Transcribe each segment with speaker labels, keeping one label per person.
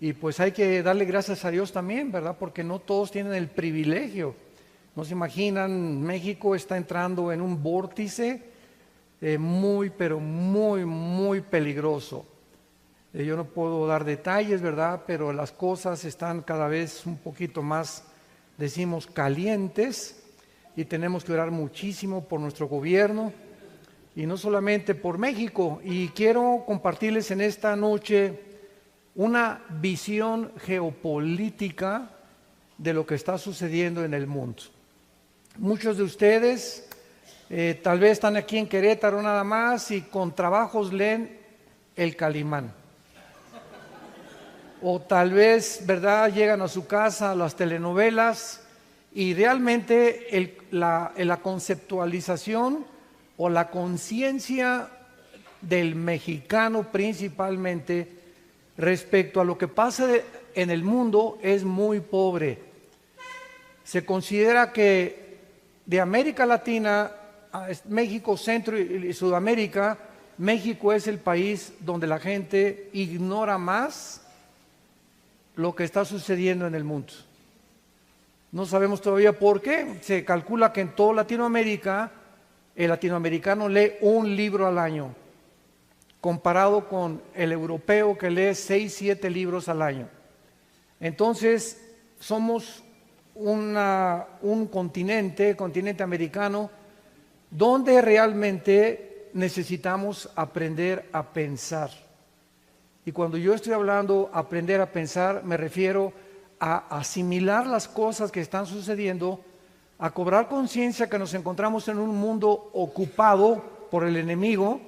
Speaker 1: Y pues hay que darle gracias a Dios también, ¿verdad? Porque no todos tienen el privilegio. No se imaginan, México está entrando en un vórtice muy, pero muy, muy peligroso. Yo no puedo dar detalles, ¿verdad? Pero las cosas están cada vez un poquito más, decimos, calientes, y tenemos que orar muchísimo por nuestro gobierno y no solamente por México. Y quiero compartirles en esta noche una visión geopolítica de lo que está sucediendo en el mundo. Muchos de ustedes tal vez están aquí en Querétaro nada más y con trabajos leen El Calimán. O tal vez, ¿verdad?, llegan a su casa a las telenovelas y realmente la conceptualización o la conciencia del mexicano principalmente respecto a lo que pasa en el mundo es muy pobre. Se considera que de América Latina, México, Centro y Sudamérica, México es el país donde la gente ignora más lo que está sucediendo en el mundo. No sabemos todavía por qué. Se calcula que en toda Latinoamérica el latinoamericano lee un libro al año, comparado con el europeo que lee 6, 7 libros al año. Entonces somos un continente americano, donde realmente necesitamos aprender a pensar. Y cuando yo estoy hablando aprender a pensar, me refiero a asimilar las cosas que están sucediendo, a cobrar conciencia que nos encontramos en un mundo ocupado por el enemigo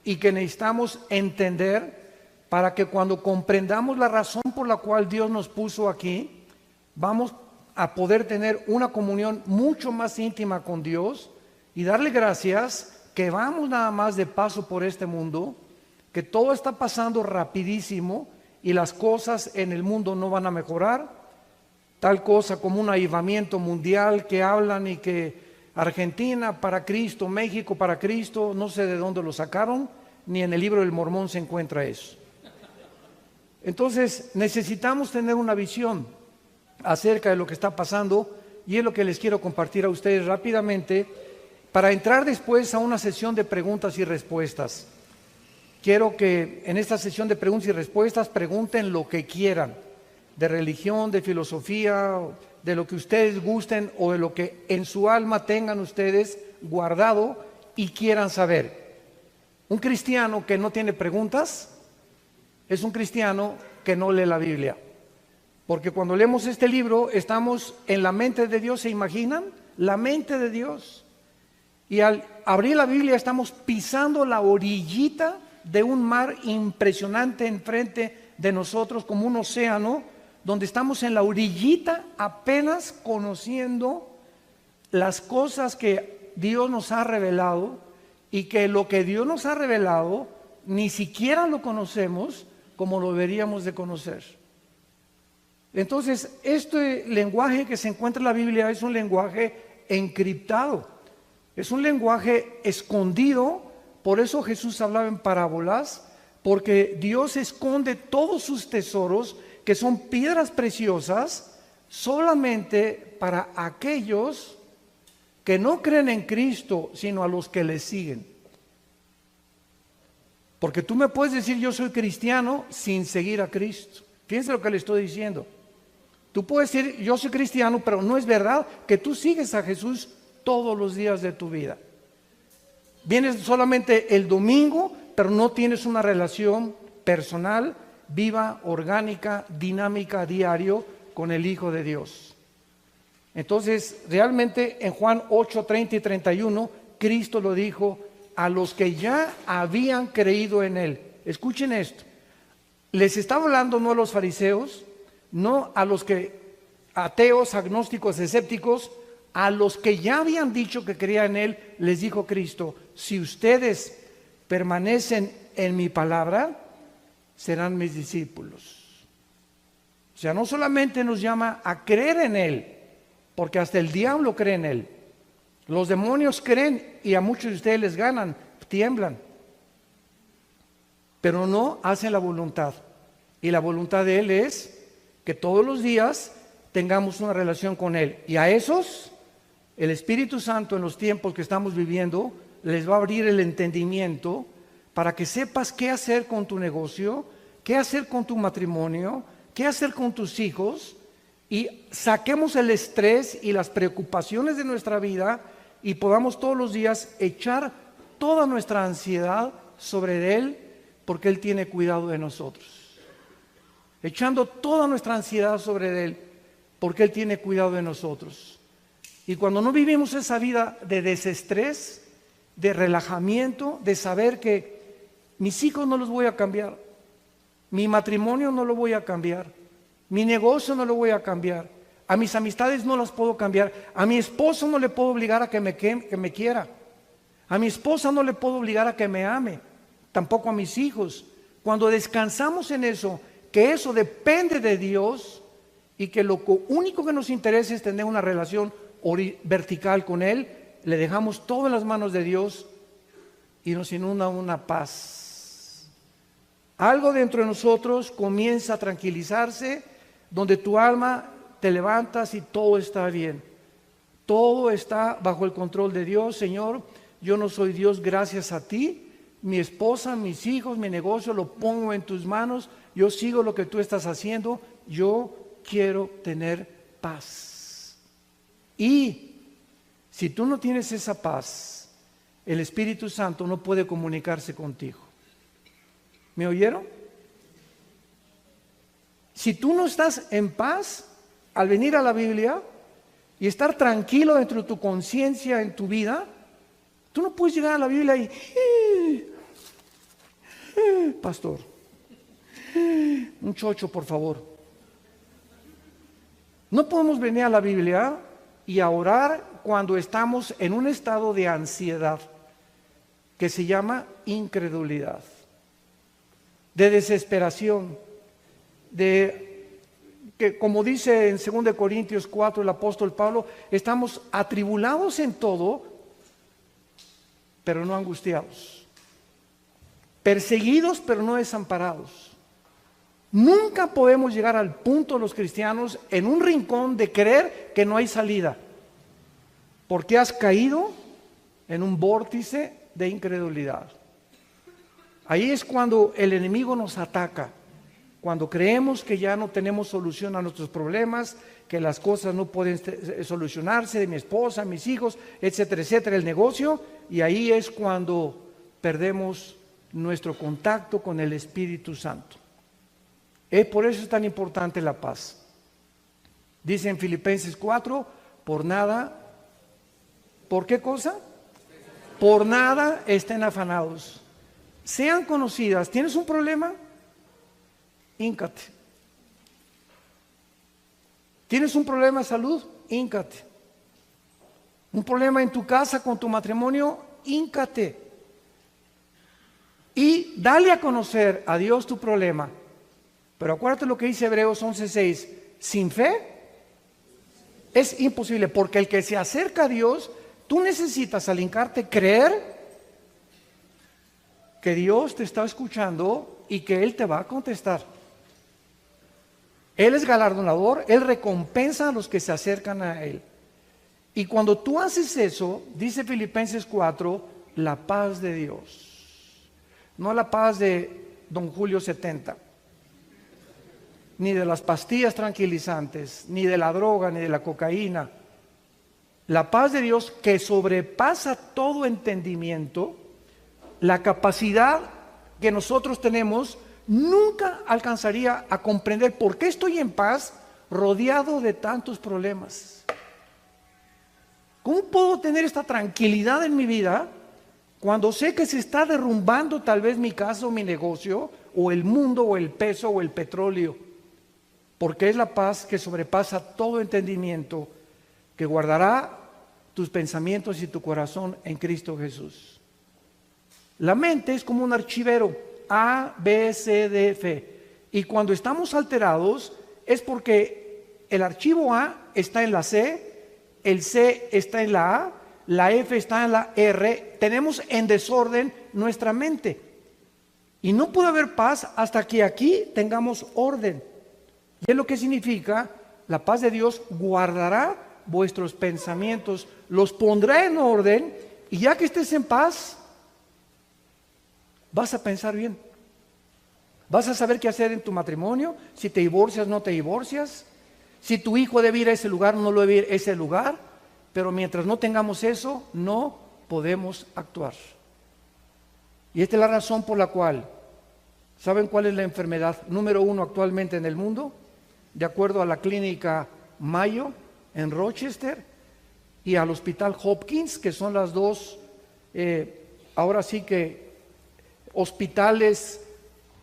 Speaker 1: y que necesitamos entender para que cuando comprendamos la razón por la cual Dios nos puso aquí, vamos a poder tener una comunión mucho más íntima con Dios y darle gracias que vamos nada más de paso por este mundo, que todo está pasando rapidísimo y las cosas en el mundo no van a mejorar. Tal cosa como un avivamiento mundial que hablan y que Argentina para Cristo, México para Cristo, no sé de dónde lo sacaron, ni en el libro del Mormón se encuentra eso. Entonces necesitamos tener una visión acerca de lo que está pasando y es lo que les quiero compartir a ustedes rápidamente para entrar después a una sesión de preguntas y respuestas. Quiero que en esta sesión de preguntas y respuestas pregunten lo que quieran, de religión, de filosofía, de lo que ustedes gusten o de lo que en su alma tengan ustedes guardado y quieran saber. Un cristiano que no tiene preguntas es un cristiano que no lee la Biblia. Porque cuando leemos este libro estamos en la mente de Dios, ¿se imaginan? La mente de Dios. Y al abrir la Biblia estamos pisando la orillita de un mar impresionante enfrente de nosotros, como un océano, donde estamos en la orillita apenas conociendo las cosas que Dios nos ha revelado y que lo que Dios nos ha revelado ni siquiera lo conocemos como lo deberíamos de conocer. Entonces, este lenguaje que se encuentra en la Biblia es un lenguaje encriptado, es un lenguaje escondido. Por eso Jesús hablaba en parábolas, porque Dios esconde todos sus tesoros, que son piedras preciosas, solamente para aquellos que no creen en Cristo, sino a los que le siguen. Porque tú me puedes decir yo soy cristiano sin seguir a Cristo. Fíjense lo que le estoy diciendo. Tú puedes decir yo soy cristiano, pero no es verdad que tú sigues a Jesús todos los días de tu vida. Vienes solamente el domingo, pero no tienes una relación personal, viva, orgánica, dinámica, diario con el Hijo de Dios. Entonces, realmente en Juan 8, 30 y 31, Cristo lo dijo a los que ya habían creído en Él. Escuchen esto. Les estaba hablando no a los fariseos, no a los que ateos, agnósticos, escépticos, a los que ya habían dicho que creían en Él, les dijo Cristo: si ustedes permanecen en mi palabra, serán mis discípulos. O sea, no solamente nos llama a creer en Él, porque hasta el diablo cree en Él. Los demonios creen y a muchos de ustedes les ganan, tiemblan, pero no hacen la voluntad. Y la voluntad de Él es que todos los días tengamos una relación con Él. Y a esos, el Espíritu Santo en los tiempos que estamos viviendo, les va a abrir el entendimiento para que sepas qué hacer con tu negocio, qué hacer con tu matrimonio, qué hacer con tus hijos, y saquemos el estrés y las preocupaciones de nuestra vida y podamos todos los días echar toda nuestra ansiedad sobre Él, porque Él tiene cuidado de nosotros. Echando toda nuestra ansiedad sobre Él, porque Él tiene cuidado de nosotros. Y cuando no vivimos esa vida de desestrés, de relajamiento, de saber que mis hijos no los voy a cambiar, mi matrimonio no lo voy a cambiar, mi negocio no lo voy a cambiar, a mis amistades no las puedo cambiar, a mi esposo no le puedo obligar a que me quiera, a mi esposa no le puedo obligar a que me ame, tampoco a mis hijos. Cuando descansamos en eso, que eso depende de Dios y que lo único que nos interesa es tener una relación vertical con Él, le dejamos todo en las manos de Dios y nos inunda una paz. Algo dentro de nosotros comienza a tranquilizarse, donde tu alma te levantas y todo está bien. Todo está bajo el control de Dios. Señor, yo no soy Dios gracias a ti. Mi esposa, mis hijos, mi negocio lo pongo en tus manos. Yo sigo lo que tú estás haciendo. Yo quiero tener paz. Y si tú no tienes esa paz, el Espíritu Santo no puede comunicarse contigo. ¿Me oyeron? Si tú no estás en paz al venir a la Biblia y estar tranquilo dentro de tu conciencia en tu vida, tú no puedes llegar a la Biblia y pastor, un chocho por favor. No podemos venir a la Biblia y a orar cuando estamos en un estado de ansiedad que se llama incredulidad, de desesperación, de que, como dice en 2 Corintios 4 el apóstol Pablo, estamos atribulados en todo, pero no angustiados, perseguidos pero no desamparados. Nunca podemos llegar al punto los cristianos en un rincón de creer que no hay salida, porque has caído en un vórtice de incredulidad. Ahí es cuando el enemigo nos ataca, cuando creemos que ya no tenemos solución a nuestros problemas, que las cosas no pueden solucionarse, de mi esposa, mis hijos, etcétera, etcétera, el negocio, y ahí es cuando perdemos nuestro contacto con el Espíritu Santo. Por eso es tan importante la paz. Dice en Filipenses 4, por nada, ¿por qué cosa? Por nada estén afanados. Sean conocidas. ¿Tienes un problema? Híncate. ¿Tienes un problema de salud? Híncate. ¿Un problema en tu casa con tu matrimonio? Híncate. Y dale a conocer a Dios tu problema. Pero acuérdate lo que dice Hebreos 11:6. Sin fe es imposible, porque el que se acerca a Dios, tú necesitas al hincarte creer que Dios te está escuchando y que Él te va a contestar. Él es galardonador, Él recompensa a los que se acercan a Él. Y cuando tú haces eso, dice Filipenses 4, la paz de Dios, no la paz de Don Julio 70, ni de las pastillas tranquilizantes, ni de la droga, ni de la cocaína. La paz de Dios que sobrepasa todo entendimiento, la capacidad que nosotros tenemos, nunca alcanzaría a comprender por qué estoy en paz rodeado de tantos problemas. ¿Cómo puedo tener esta tranquilidad en mi vida cuando sé que se está derrumbando tal vez mi casa o mi negocio, o el mundo, o el peso, o el petróleo? Porque es la paz que sobrepasa todo entendimiento, que guardará tus pensamientos y tu corazón en Cristo Jesús. La mente es como un archivero, A, B, C, D, F. Y cuando estamos alterados es porque el archivo A está en la C, el C está en la F está en la R. Tenemos en desorden nuestra mente. Y no puede haber paz hasta que aquí tengamos orden. Y es lo que significa: la paz de Dios guardará vuestros pensamientos, los pondrá en orden, y ya que estés en paz, vas a pensar bien. Vas a saber qué hacer en tu matrimonio, si te divorcias, no te divorcias, si tu hijo debe ir a ese lugar, no debe ir a ese lugar. Pero mientras no tengamos eso, no podemos actuar. Y esta es la razón por la cual, ¿saben cuál es la enfermedad número 1 actualmente en el mundo? De acuerdo a la clínica Mayo en Rochester y al Hospital Hopkins, que son las dos, ahora sí que hospitales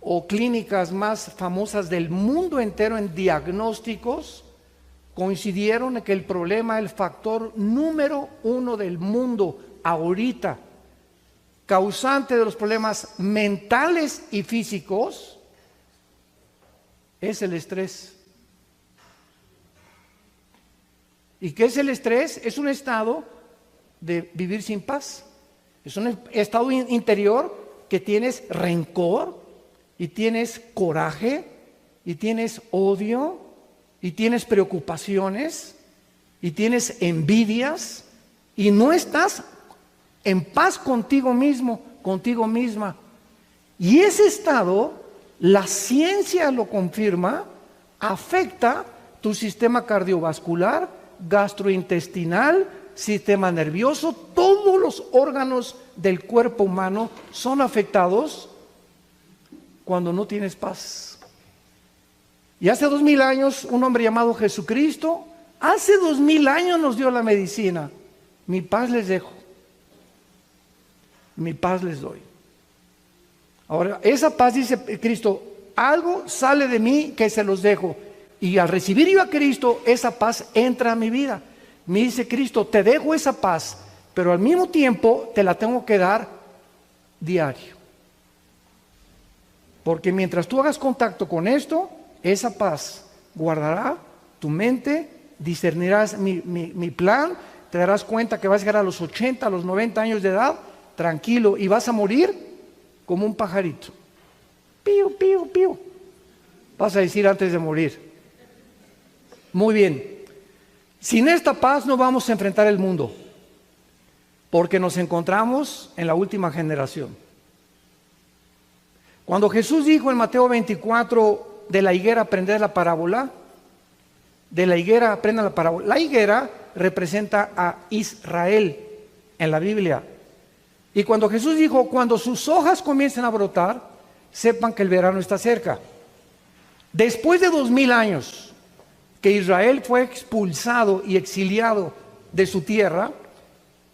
Speaker 1: o clínicas más famosas del mundo entero en diagnósticos, coincidieron en que el problema, el factor número 1 del mundo ahorita, causante de los problemas mentales y físicos, es el estrés. ¿Y qué es el estrés? Es un estado de vivir sin paz. Es un estado interior que tienes rencor, y tienes coraje, y tienes odio, y tienes preocupaciones, y tienes envidias, y no estás en paz contigo mismo, contigo misma. Y ese estado, la ciencia lo confirma, afecta tu sistema cardiovascular, gastrointestinal, sistema nervioso. Todos los órganos del cuerpo humano son afectados cuando no tienes paz. Y hace 2000 años, un hombre llamado Jesucristo, hace 2000 años nos dio la medicina: mi paz les dejo, mi paz les doy. Ahora, esa paz, dice Cristo, algo sale de mí que se los dejo. Y al recibir yo a Cristo, esa paz entra a mi vida. Me dice Cristo: te dejo esa paz, pero al mismo tiempo te la tengo que dar diario. Porque mientras tú hagas contacto con esto, esa paz guardará tu mente, discernirás mi plan, te darás cuenta que vas a llegar a los 80, a los 90 años de edad, tranquilo, y vas a morir como un pajarito. Pío, pío, pío. Vas a decir antes de morir. Muy bien. Sin esta paz no vamos a enfrentar el mundo, porque nos encontramos en la última generación. Cuando Jesús dijo en Mateo 24, de la higuera aprended la parábola, de la higuera aprendan la parábola. La higuera representa a Israel en la Biblia. Y cuando Jesús dijo: cuando sus hojas comiencen a brotar, sepan que el verano está cerca. Después de 2000 años que Israel fue expulsado y exiliado de su tierra,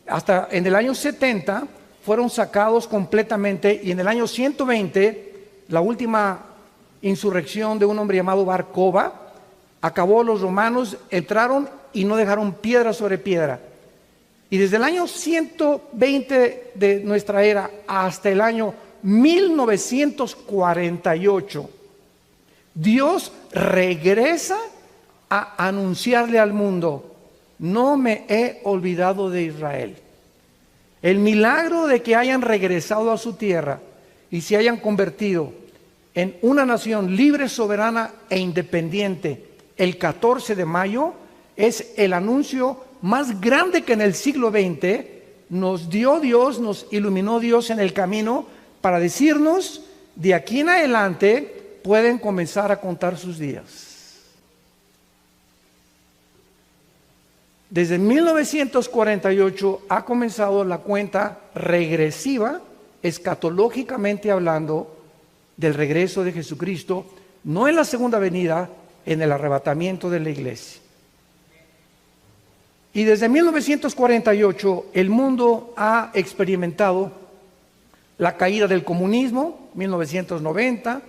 Speaker 1: hasta en el año 70 fueron sacados completamente, y en el año 120, la última insurrección de un hombre llamado Bar Kokhba, acabó. Los romanos entraron y no dejaron piedra sobre piedra. Y desde el año 120 de nuestra era hasta el año 1948, Dios regresa a anunciarle al mundo: no me he olvidado de Israel. El milagro de que hayan regresado a su tierra y se hayan convertido en una nación libre, soberana e independiente el 14 de mayo es el anuncio más grande que en el siglo XX nos dio Dios, nos iluminó Dios en el camino para decirnos: de aquí en adelante pueden comenzar a contar sus días. Desde 1948 ha comenzado la cuenta regresiva, escatológicamente hablando, del regreso de Jesucristo, no en la segunda venida, en el arrebatamiento de la iglesia. Y desde 1948 el mundo ha experimentado la caída del comunismo. 1990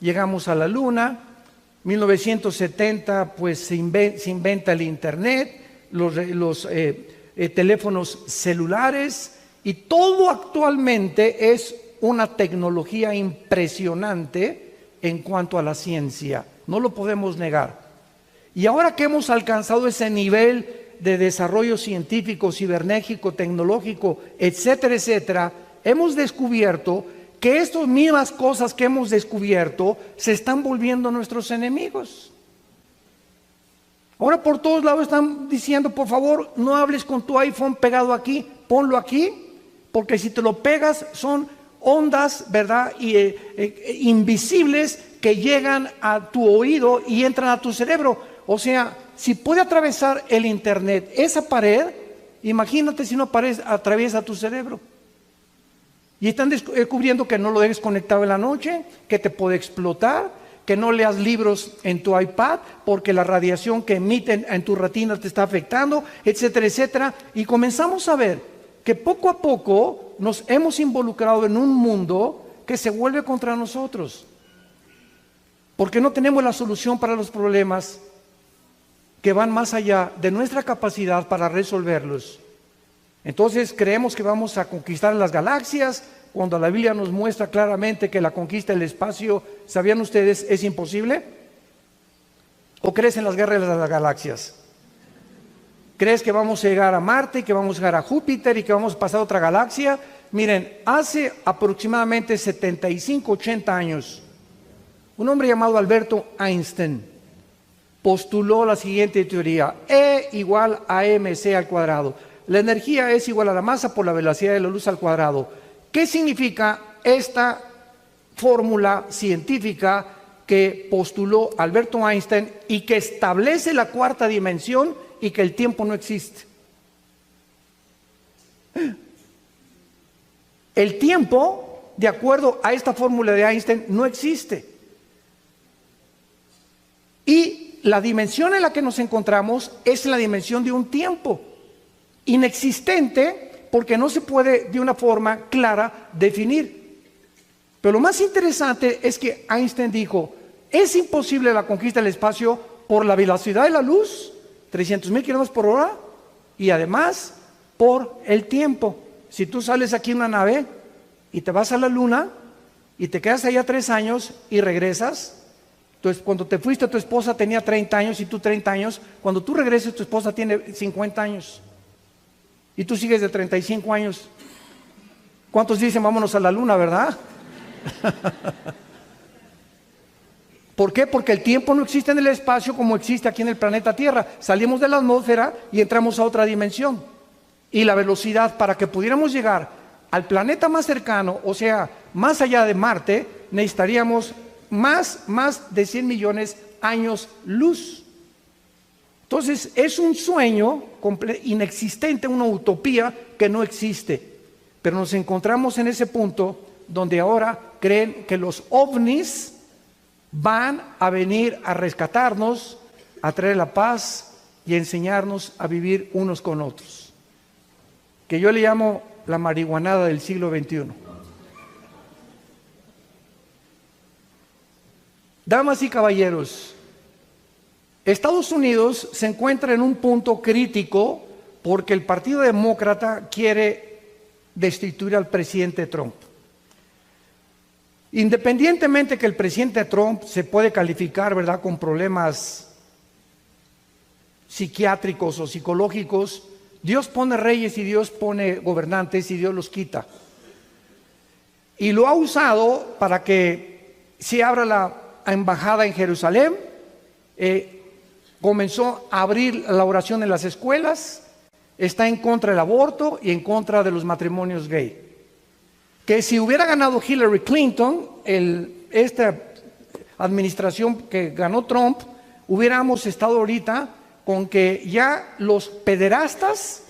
Speaker 1: llegamos a la luna. 1970 pues se inventa el internet, los teléfonos celulares, y todo actualmente es una tecnología impresionante en cuanto a la ciencia, no lo podemos negar. Y ahora que hemos alcanzado ese nivel de desarrollo científico, cibernético, tecnológico, etcétera, etcétera, hemos descubierto que estas mismas cosas que hemos descubierto se están volviendo nuestros enemigos. Ahora por todos lados están diciendo, por favor, no hables con tu iPhone pegado aquí, ponlo aquí, porque si te lo pegas son ondas, ¿verdad? Invisibles que llegan a tu oído y entran a tu cerebro. O sea, si puede atravesar el internet esa pared, imagínate si una pared atraviesa tu cerebro. Y están descubriendo que no lo dejes conectado en la noche, que te puede explotar, que no leas libros en tu iPad porque la radiación que emiten en tu retina te está afectando, etcétera, etcétera. Y comenzamos a ver que poco a poco nos hemos involucrado en un mundo que se vuelve contra nosotros, porque no tenemos la solución para los problemas que van más allá de nuestra capacidad para resolverlos. Entonces creemos que vamos a conquistar las galaxias, cuando la Biblia nos muestra claramente que la conquista del espacio, ¿sabían ustedes, es imposible? ¿O crees en las guerras de las galaxias? ¿Crees que vamos a llegar a Marte, que vamos a llegar a Júpiter y que vamos a pasar a otra galaxia? Miren, hace aproximadamente 75, 80 años, un hombre llamado Alberto Einstein postuló la siguiente teoría: E igual a mc al cuadrado. La energía es igual a la masa por la velocidad de la luz al cuadrado. ¿Qué significa esta fórmula científica que postuló Alberto Einstein y que establece la cuarta dimensión y que el tiempo no existe? El tiempo, de acuerdo a esta fórmula de Einstein, no existe. Y la dimensión en la que nos encontramos es la dimensión de un tiempo inexistente, porque no se puede de una forma clara definir. Pero lo más interesante es que Einstein dijo, es imposible la conquista del espacio por la velocidad de la luz, 300,000 kilómetros por hora, y además por el tiempo. Si tú sales aquí en una nave y te vas a la luna y te quedas allá 3 años y regresas, entonces cuando te fuiste tu esposa tenía 30 años y tú 30 años, cuando tú regreses tu esposa tiene 50 años. Y tú sigues de 35 años. ¿Cuántos dicen vámonos a la luna, verdad? ¿Por qué? Porque el tiempo no existe en el espacio como existe aquí en el planeta Tierra. Salimos de la atmósfera y entramos a otra dimensión. Y la velocidad para que pudiéramos llegar al planeta más cercano, o sea, más allá de Marte, necesitaríamos más de 100 millones años luz. Entonces es un sueño inexistente, una utopía que no existe. Pero nos encontramos en ese punto donde ahora creen que los ovnis van a venir a rescatarnos, a traer la paz y a enseñarnos a vivir unos con otros. Que yo le llamo la marihuanada del siglo XXI. Damas y caballeros, Estados Unidos se encuentra en un punto crítico porque el Partido Demócrata quiere destituir al presidente Trump. Independientemente que el presidente Trump se puede calificar, ¿verdad?, con problemas psiquiátricos o psicológicos, Dios pone reyes y Dios pone gobernantes y Dios los quita. Y lo ha usado para que se abra la embajada en Jerusalén, comenzó a abrir la oración en las escuelas, está en contra del aborto y en contra de los matrimonios gay. Que si hubiera ganado Hillary Clinton, esta administración que ganó Trump, hubiéramos estado ahorita con que ya los pederastas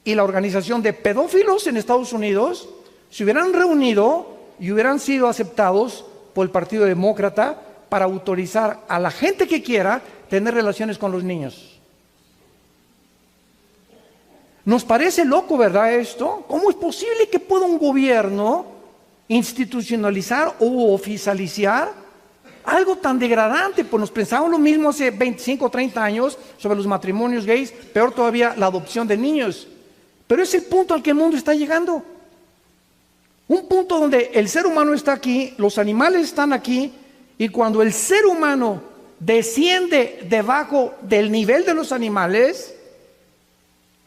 Speaker 1: y la organización de pedófilos en Estados Unidos se hubieran reunido y hubieran sido aceptados por el Partido Demócrata para autorizar a la gente que quiera tener relaciones con los niños. Nos parece loco, ¿verdad, esto? ¿Cómo es posible que pueda un gobierno institucionalizar o oficializar algo tan degradante? Pues nos pensábamos lo mismo hace 25 o 30 años sobre los matrimonios gays, peor todavía la adopción de niños. Pero es el punto al que el mundo está llegando. Un punto donde el ser humano está aquí, los animales están aquí, y cuando el ser humano desciende debajo del nivel de los animales,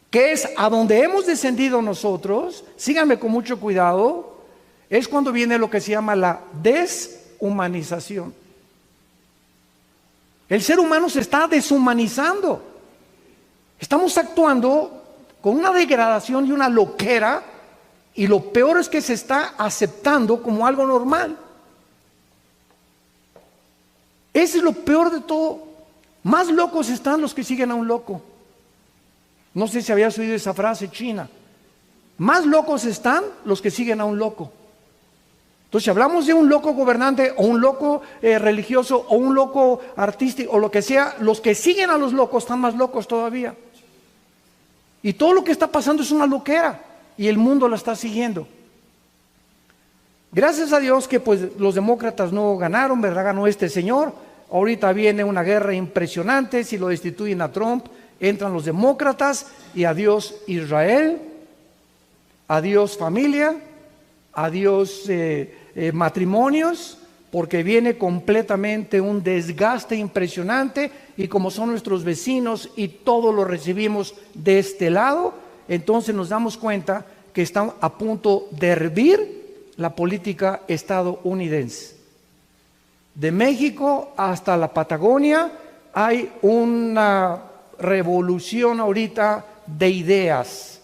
Speaker 1: que es a donde hemos descendido nosotros, síganme con mucho cuidado, es cuando viene lo que se llama la deshumanización. El ser humano se está deshumanizando. Estamos actuando con una degradación y una loquera, y lo peor es que se está aceptando como algo normal. Ese es lo peor de todo. Más locos están los que siguen a un loco. No sé si habías oído esa frase china. Más locos están los que siguen a un loco. Entonces, si hablamos de un loco gobernante o un loco religioso o un loco artístico o lo que sea, los que siguen a los locos están más locos todavía. Y todo lo que está pasando es una loquera y el mundo la está siguiendo. Gracias a Dios que pues los demócratas no ganaron, ¿verdad? Ganó este señor. Ahorita viene una guerra impresionante. Si lo destituyen a Trump, entran los demócratas y adiós Israel, adiós familia, adiós matrimonios, porque viene completamente un desgaste impresionante, y como son nuestros vecinos y todo lo recibimos de este lado, entonces nos damos cuenta que están a punto de hervir la política estadounidense. De México hasta la Patagonia hay una revolución ahorita de ideas,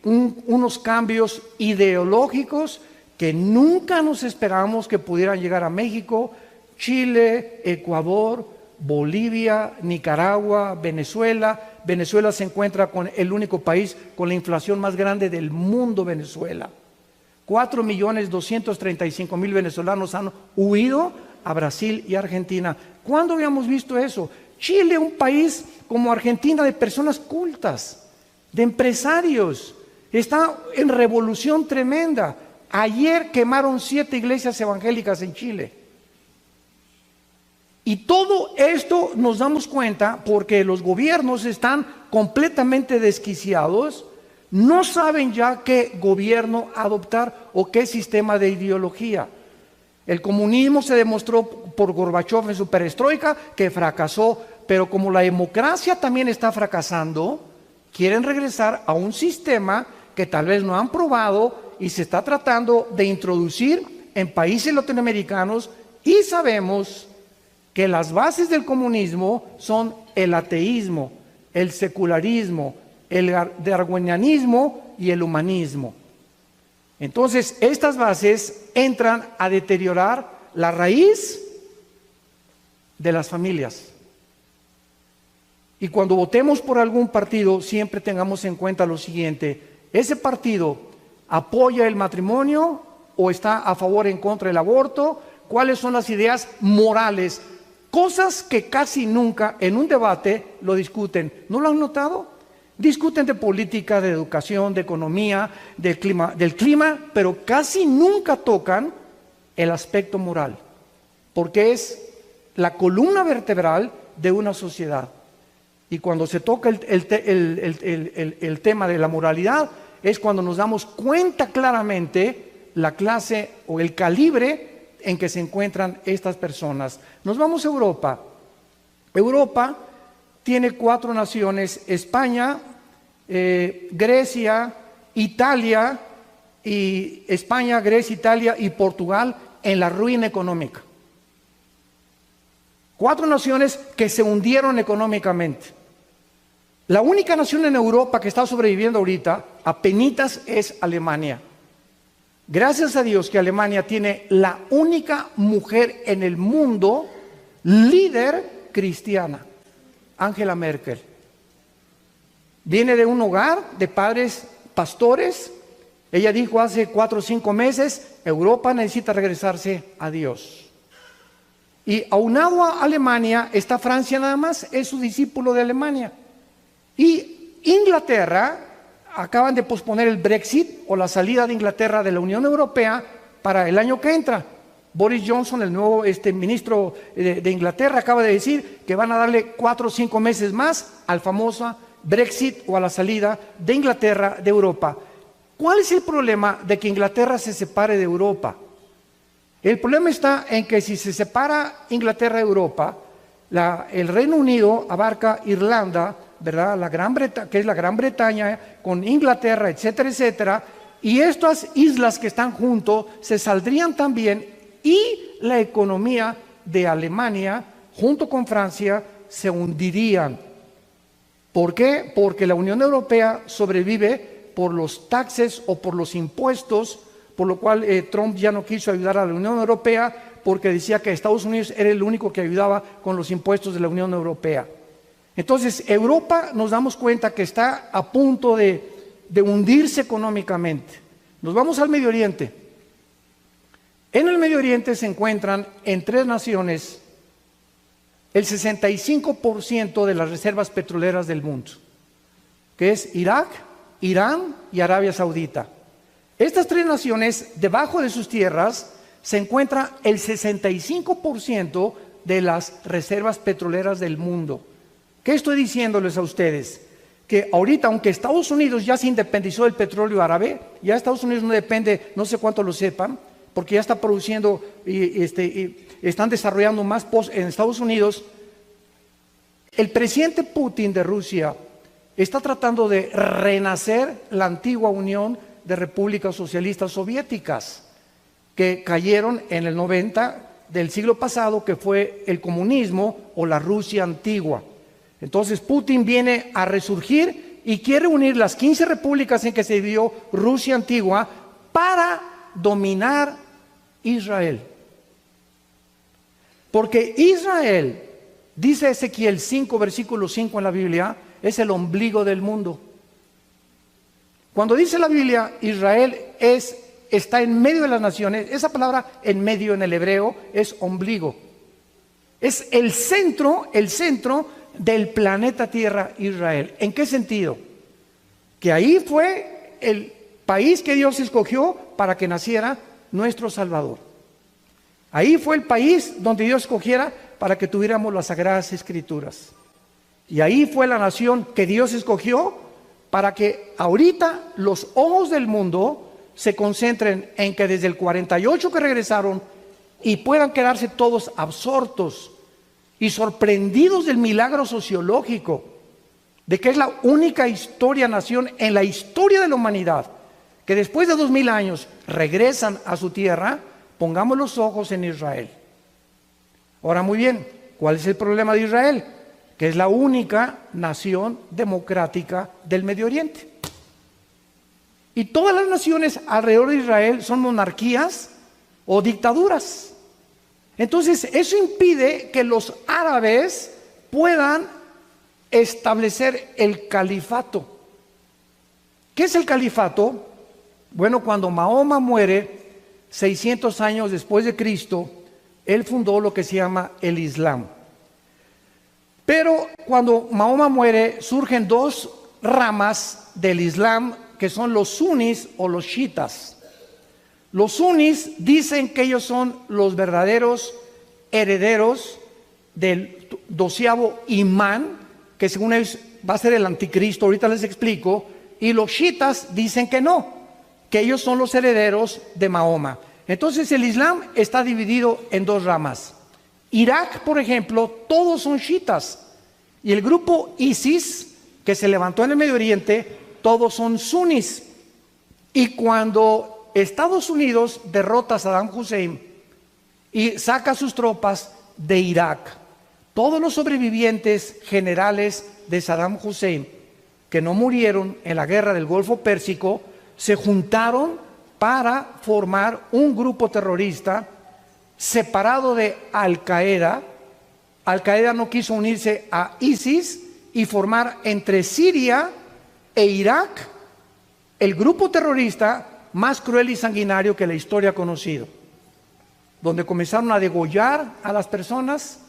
Speaker 1: unos cambios ideológicos que nunca nos esperamos que pudieran llegar a México, Chile, Ecuador, Bolivia, Nicaragua, Venezuela. Venezuela se encuentra con el único país con la inflación más grande del mundo, Venezuela. 4.235.000 venezolanos han huido a Brasil y Argentina. ¿Cuándo habíamos visto eso? Chile, un país como Argentina de personas cultas, de empresarios, está en revolución tremenda. Ayer quemaron 7 iglesias evangélicas en Chile. Y todo esto nos damos cuenta porque los gobiernos están completamente desquiciados, no saben ya qué gobierno adoptar o qué sistema de ideología. El comunismo se demostró por Gorbachev en su perestroika que fracasó, pero como la democracia también está fracasando, quieren regresar a un sistema que tal vez no han probado y se está tratando de introducir en países latinoamericanos, y sabemos que las bases del comunismo son el ateísmo, el secularismo, el darwinianismo y el humanismo. Entonces, estas bases entran a deteriorar la raíz de las familias. Y cuando votemos por algún partido, siempre tengamos en cuenta lo siguiente: ¿ese partido apoya el matrimonio o está a favor o en contra del aborto? ¿Cuáles son las ideas morales? Cosas que casi nunca en un debate lo discuten. ¿No lo han notado? Discuten de política, de educación, de economía, del clima, pero casi nunca tocan el aspecto moral, porque es la columna vertebral de una sociedad. Y cuando se toca el tema de la moralidad, es cuando nos damos cuenta claramente la clase o el calibre en que se encuentran estas personas. Nos vamos a Europa. Europa tiene 4 naciones: España, Grecia, Italia, y España, Grecia, Italia y Portugal en la ruina económica. 4 naciones que se hundieron económicamente. La única nación en Europa que está sobreviviendo ahorita, apenitas, es Alemania. Gracias a Dios que Alemania tiene la única mujer en el mundo líder cristiana, Angela Merkel. Viene de un hogar de padres pastores. Ella dijo hace 4 o 5 meses, Europa necesita regresarse a Dios. Y aunado a Alemania está Francia, nada más, es su discípulo de Alemania. Y Inglaterra, acaban de posponer el Brexit o la salida de Inglaterra de la Unión Europea para el año que entra. Boris Johnson, el nuevo ministro de Inglaterra, acaba de decir que van a darle 4 o 5 meses más al famoso Brexit o a la salida de Inglaterra de Europa. ¿Cuál es el problema de que Inglaterra se separe de Europa? El problema está en que si se separa Inglaterra de Europa, el Reino Unido abarca Irlanda, ¿verdad? La Gran Bretaña, que es la Gran Bretaña, con Inglaterra, etcétera, etcétera, y estas islas que están juntos se saldrían también, y la economía de Alemania junto con Francia se hundirían. ¿Por qué? Porque la Unión Europea sobrevive por los taxes o por los impuestos, por lo cual Trump ya no quiso ayudar a la Unión Europea porque decía que Estados Unidos era el único que ayudaba con los impuestos de la Unión Europea. Entonces, Europa nos damos cuenta que está a punto de hundirse económicamente. Nos vamos al Medio Oriente. En el Medio Oriente se encuentran en 3 naciones el 65% de las reservas petroleras del mundo, que es Irak, Irán y Arabia Saudita. Estas 3 naciones, debajo de sus tierras, se encuentra el 65% de las reservas petroleras del mundo. ¿Qué estoy diciéndoles a ustedes? Que ahorita, aunque Estados Unidos ya se independizó del petróleo árabe, ya Estados Unidos no depende, no sé cuánto lo sepan, porque ya está produciendo y están desarrollando más en Estados Unidos. El presidente Putin de Rusia está tratando de renacer la antigua Unión de Repúblicas Socialistas Soviéticas, que cayeron en el 90 del siglo pasado, que fue el comunismo o la Rusia antigua. Entonces Putin viene a resurgir y quiere unir las 15 repúblicas en que se dividió Rusia antigua para dominar Israel. Porque Israel, dice Ezequiel 5, versículo 5 en la Biblia, es el ombligo del mundo. Cuando dice la Biblia, Israel está en medio de las naciones, esa palabra en medio en el hebreo es ombligo. Es el centro del planeta Tierra, Israel. ¿En qué sentido? Que ahí fue el país que Dios escogió para que naciera nuestro Salvador. Ahí fue el país donde Dios escogiera para que tuviéramos las Sagradas Escrituras. Y ahí fue la nación que Dios escogió para que ahorita los ojos del mundo se concentren en que desde el 48 que regresaron y puedan quedarse todos absortos y sorprendidos del milagro sociológico, de que es la única nación en la historia de la humanidad, que después de 2000 años regresan a su tierra. Pongamos los ojos en Israel. Ahora, muy bien, ¿cuál es el problema de Israel? Que es la única nación democrática del Medio Oriente. Y todas las naciones alrededor de Israel son monarquías o dictaduras. Entonces, eso impide que los árabes puedan establecer el califato. ¿Qué es el califato? Bueno, cuando Mahoma muere, 600 años después de Cristo, él fundó lo que se llama el Islam. Pero cuando Mahoma muere, surgen 2 ramas del Islam, que son los sunnis o los chiitas. Los sunnis dicen que ellos son los verdaderos herederos del 12º imán, que según ellos va a ser el anticristo, ahorita les explico, y los chiitas dicen que no, que ellos son los herederos de Mahoma. Entonces el Islam está dividido en 2 ramas. Irak, por ejemplo, todos son chiitas, y el grupo ISIS, que se levantó en el Medio Oriente, todos son sunnis. Y cuando Estados Unidos derrota a Saddam Hussein y saca sus tropas de Irak, todos los sobrevivientes generales de Saddam Hussein que no murieron en la guerra del Golfo Pérsico se juntaron para formar un grupo terrorista separado de Al-Qaeda. Al-Qaeda no quiso unirse a ISIS y formar entre Siria e Irak el grupo terrorista más cruel y sanguinario que la historia ha conocido, donde comenzaron a degollar a las personas,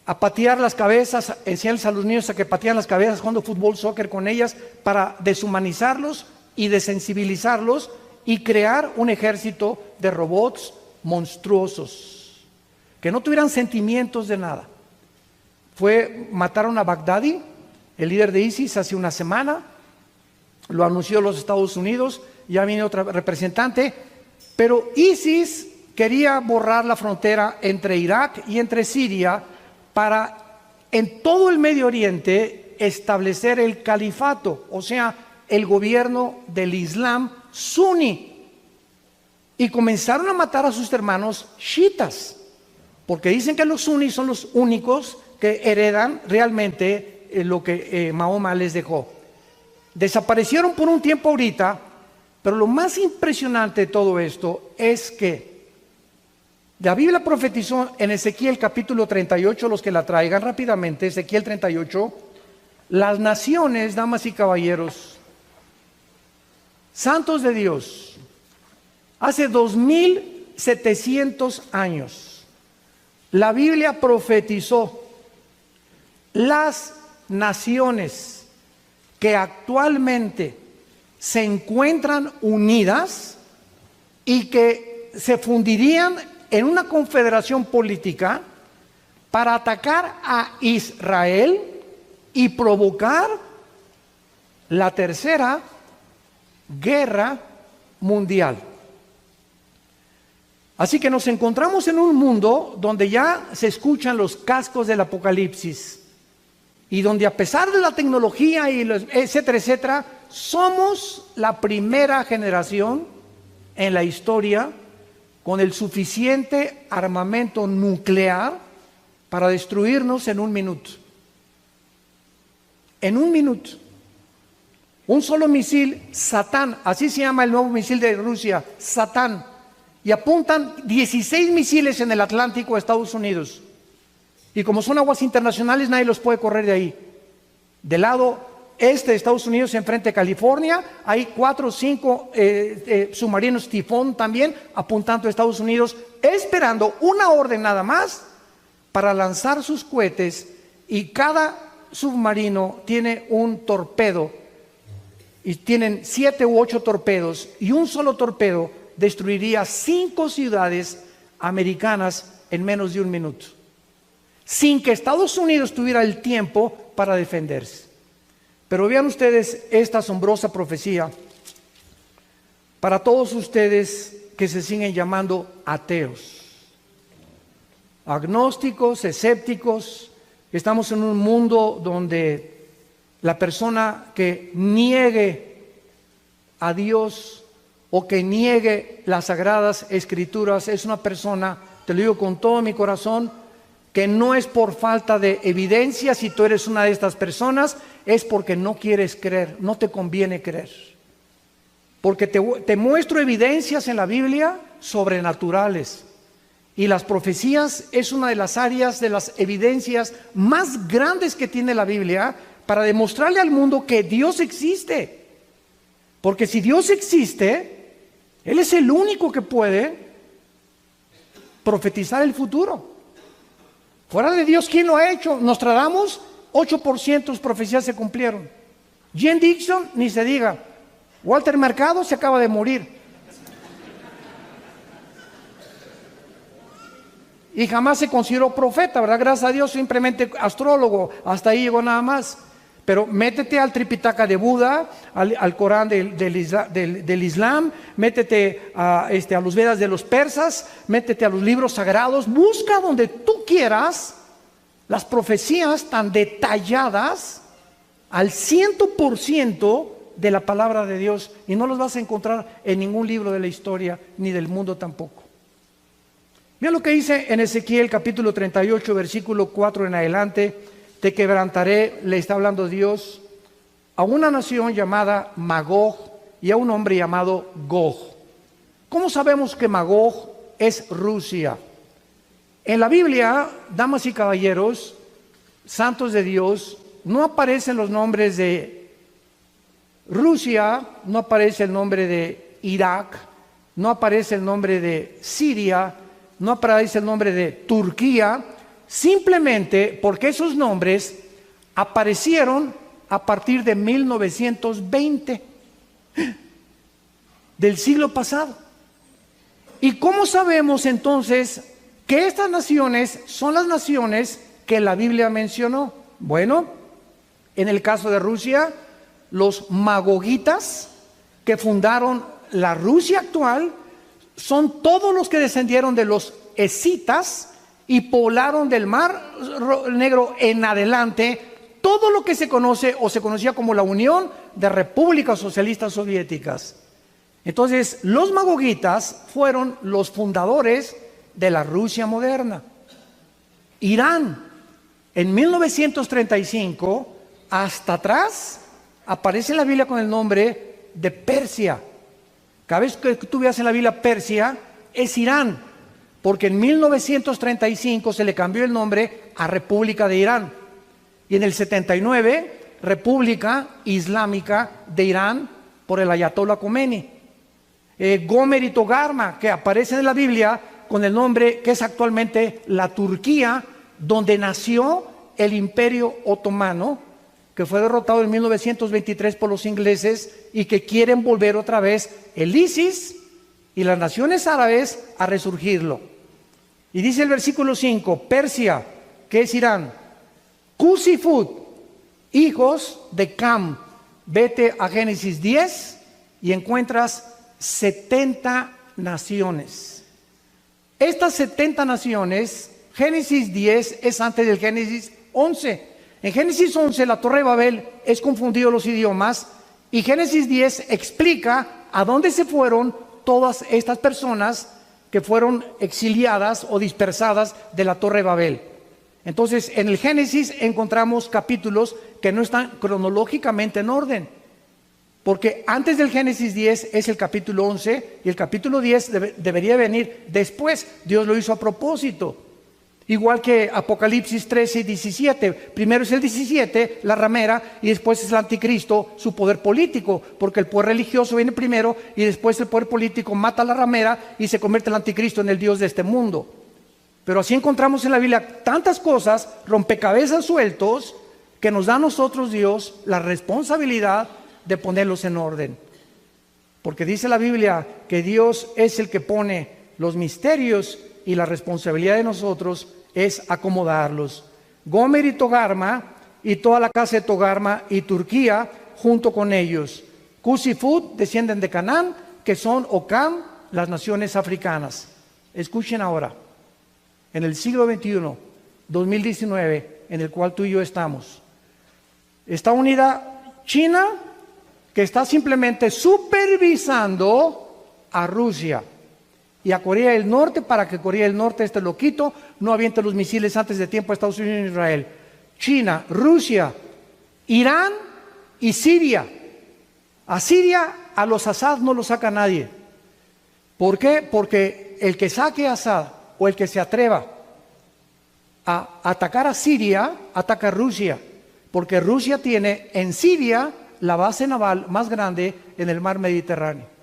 Speaker 1: a patear las cabezas, enseñarles a los niños a que patean las cabezas jugando fútbol, soccer con ellas, para deshumanizarlos y desensibilizarlos y crear un ejército de robots monstruosos, que no tuvieran sentimientos de nada. Mataron a Baghdadi, el líder de ISIS, hace una semana, lo anunció los Estados Unidos, ya viene otra representante, pero ISIS quería borrar la frontera entre Irak y entre Siria para en todo el Medio Oriente establecer el califato, o sea, el gobierno del Islam suní. Y comenzaron a matar a sus hermanos chiitas, porque dicen que los suníes son los únicos que heredan realmente lo que Mahoma les dejó. Desaparecieron por un tiempo ahorita, pero lo más impresionante de todo esto es que la Biblia profetizó en Ezequiel capítulo 38, los que la traigan rápidamente, Ezequiel 38, las naciones, damas y caballeros, santos de Dios, hace 2700 años, la Biblia profetizó las naciones que actualmente se encuentran unidas y que se fundirían en una confederación política para atacar a Israel y provocar la tercera guerra mundial. Así que nos encontramos en un mundo donde ya se escuchan los cascos del Apocalipsis y donde, a pesar de la tecnología y etcétera, etcétera, somos la primera generación en la historia con el suficiente armamento nuclear para destruirnos en un minuto. En un minuto. Un solo misil, Satán, así se llama el nuevo misil de Rusia, Satán. Y apuntan 16 misiles en el Atlántico a Estados Unidos. Y como son aguas internacionales, nadie los puede correr de ahí. Del lado este de Estados Unidos, enfrente de California, hay 4 o 5 submarinos tifón también apuntando a Estados Unidos, esperando una orden nada más para lanzar sus cohetes. Y cada submarino tiene un torpedo, y tienen 7 u 8 torpedos, y un solo torpedo destruiría 5 ciudades americanas en menos de un minuto, sin que Estados Unidos tuviera el tiempo para defenderse. Pero vean ustedes esta asombrosa profecía para todos ustedes que se siguen llamando ateos, agnósticos, escépticos. Estamos en un mundo donde la persona que niegue a Dios o que niegue las sagradas escrituras es una persona, te lo digo con todo mi corazón, que no es por falta de evidencia. Si tú eres una de estas personas, es porque no quieres creer, no te conviene creer. Porque te muestro evidencias en la Biblia sobrenaturales. Y las profecías es una de las áreas, de las evidencias más grandes que tiene la Biblia para demostrarle al mundo que Dios existe. Porque si Dios existe, Él es el único que puede profetizar el futuro. Fuera de Dios, ¿quién lo ha hecho? Nostradamus, 8% profecías se cumplieron. Jane Dixon, ni se diga. Walter Mercado se acaba de morir. Y jamás se consideró profeta, ¿verdad? Gracias a Dios, simplemente astrólogo. Hasta ahí llegó nada más. Pero métete al Tripitaka de Buda, al Corán del Islam, métete a los Vedas de los persas, métete a los libros sagrados, busca donde tú quieras las profecías tan detalladas al 100% de la palabra de Dios, y no los vas a encontrar en ningún libro de la historia ni del mundo tampoco. Mira lo que dice en Ezequiel capítulo 38, versículo 4 en adelante. Te quebrantaré, le está hablando Dios, a una nación llamada Magog y a un hombre llamado Gog. ¿Cómo sabemos que Magog es Rusia? En la Biblia, damas y caballeros, santos de Dios, no aparecen los nombres de Rusia, no aparece el nombre de Irak, no aparece el nombre de Siria, no aparece el nombre de Turquía, simplemente porque esos nombres aparecieron a partir de 1920 del siglo pasado. ¿Y cómo sabemos entonces que estas naciones son las naciones que la Biblia mencionó? Bueno, en el caso de Rusia, los magogitas que fundaron la Rusia actual son todos los que descendieron de los escitas y poblaron del Mar Negro en adelante todo lo que se conoce o se conocía como la Unión de Repúblicas Socialistas Soviéticas. Entonces, los magogitas fueron los fundadores de la Rusia moderna. Irán, en 1935, hasta atrás, aparece en la Biblia con el nombre de Persia. Cada vez que tú veas en la Biblia Persia, es Irán, porque en 1935 se le cambió el nombre a República de Irán. Y en el 79, República Islámica de Irán por el Ayatollah Khomeini. Gomer y Togarma, que aparecen en la Biblia con el nombre que es actualmente la Turquía, donde nació el Imperio Otomano, que fue derrotado en 1923 por los ingleses y que quieren volver otra vez el ISIS y las naciones árabes a resurgirlo. Y dice el versículo 5, Persia, que es Irán, Cus y Fut, hijos de Cam. Vete a Génesis 10 y encuentras 70 naciones. Estas 70 naciones, Génesis 10 es antes del Génesis 11. En Génesis 11 la Torre de Babel es confundido los idiomas y Génesis 10 explica a dónde se fueron todas estas personas que fueron exiliadas o dispersadas de la Torre de Babel. Entonces, en el Génesis encontramos capítulos que no están cronológicamente en orden, porque antes del Génesis 10 es el capítulo 11 y el capítulo 10 debería venir después. Dios lo hizo a propósito. Igual que Apocalipsis 13 y 17. Primero es el 17, la ramera, y después es el anticristo, su poder político, porque el poder religioso viene primero y después el poder político mata a la ramera y se convierte el anticristo en el Dios de este mundo. Pero así encontramos en la Biblia tantas cosas, rompecabezas sueltos, que nos da a nosotros Dios la responsabilidad de ponerlos en orden. Porque dice la Biblia que Dios es el que pone los misterios y la responsabilidad de nosotros es acomodarlos. Gomer y Togarma y toda la casa de Togarma y Turquía junto con ellos. Cus y Fut descienden de Canaán, que son o Cam, las naciones africanas. Escuchen ahora, en el siglo XXI, 2019, en el cual tú y yo estamos, está unida China, que está simplemente supervisando a Rusia y a Corea del Norte, para que Corea del Norte, este loquito, no aviente los misiles antes de tiempo a Estados Unidos y Israel. China, Rusia, Irán y Siria. A Siria, a los Assad no lo saca nadie. ¿Por qué? Porque el que saque a Assad o el que se atreva a atacar a Siria, ataca a Rusia. Porque Rusia tiene en Siria la base naval más grande en el mar Mediterráneo.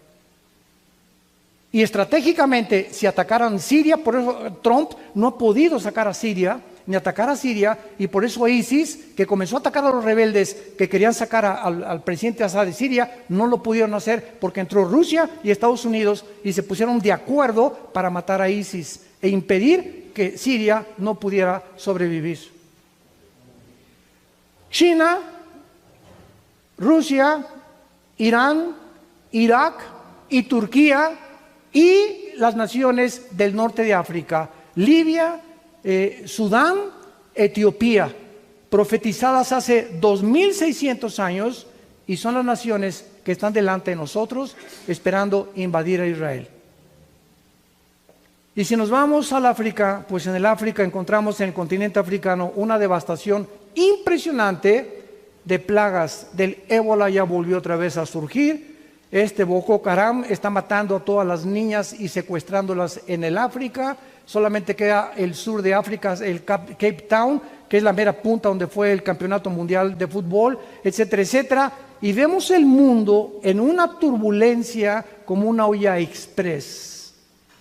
Speaker 1: Y estratégicamente, si atacaran Siria, por eso Trump no ha podido sacar a Siria, ni atacar a Siria, y por eso ISIS, que comenzó a atacar a los rebeldes que querían sacar al presidente Assad de Siria, no lo pudieron hacer porque entró Rusia y Estados Unidos y se pusieron de acuerdo para matar a ISIS e impedir que Siria no pudiera sobrevivir. China, Rusia, Irán, Irak y Turquía y las naciones del norte de África, Libia, Sudán, Etiopía, profetizadas hace 2600 años, y son las naciones que están delante de nosotros esperando invadir a Israel. Y si nos vamos al África, pues en el África encontramos en el continente africano una devastación impresionante de plagas. Del ébola ya volvió otra vez a surgir. Este Boko Haram está matando a todas las niñas y secuestrándolas en el África. Solamente queda el sur de África, el Cape Town, que es la mera punta donde fue el campeonato mundial de fútbol, etcétera, etcétera. Y vemos el mundo en una turbulencia como una olla express.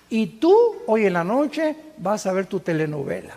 Speaker 1: Y tú hoy en la noche vas a ver tu telenovela.